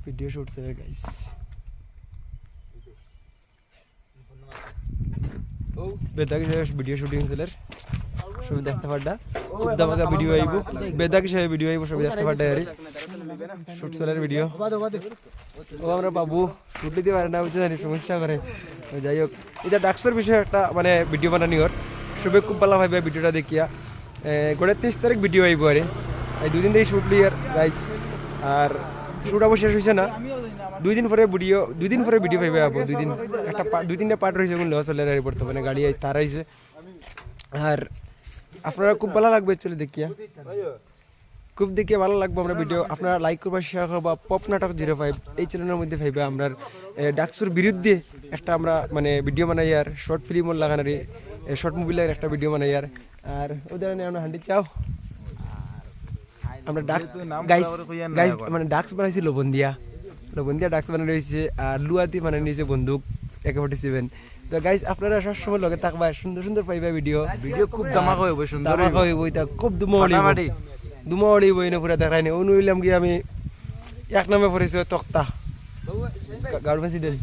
video shoot চলে guys বেদাগ video shooting চলে সব দেখতে পারডা খুব দামাকা ভিডিও আইব বেদাগ সাহেব ভিডিও আইব সব দেখতে পারডা আরে শুট চলার ভিডিও ও আমরা বাবু শুট দিতে পারে না বুঝছেন সমস্যা করে যাই হোক এটা ডাক্সের বিষয়ে একটা মানে ভিডিও বানানি ওর সবে খুব ভালো ভাবে ভিডিওটা দেখিয়া 29 তারিখ ভিডিও আইব আরে এই দুদিন ধরে শুট লিয়ার গাইস আর শুট অবশ্য শেষ হইছে না দুই দিন পরে ভিডিও পাইবে আপু দুই তিনটা পার্ট রয়েছে কোন লস চলে আর বর্তমানে গাড়ি তার আইছে আর আপনারা খুব ভালো লাগবে চলে দেখিয়া খুব দেখিয়ে ভালো লাগবে আমরা ভিডিও আপনারা লাইক করবা শেয়ার করবা পপ নাটক 05 এই চ্যানেলের মধ্যে পাইবে আমরা ডাকসুর বিরুদ্ধে একটা আমরা মানে ভিডিও বানাই আর শর্ট ফিল্ম লাগানোর শর্ট মুভি লাগার একটা ভিডিও বানাই আর ওদের আমরা হান্ডি চাও আমরা ডাক্স গাইস মানে ডাক্স বানাইছি লবণ দিয়া ডাক্স বানানো রয়েছে আর লুয়াতি বানানো নিয়েছে বন্দুক AK-47 তো গাইস আপনারা সবসময় লগে থাকবা সুন্দর সুন্দর পাইবা ভিডিও খুব ধামাকা হইব সুন্দর ধামাকা হইব এটা খুব দুমড়ি বই না পুরা দেখাই নি অনুইলাম কি আমি এক নামে পড়েছি তক্তা গার্ড প্রেসিডেন্ট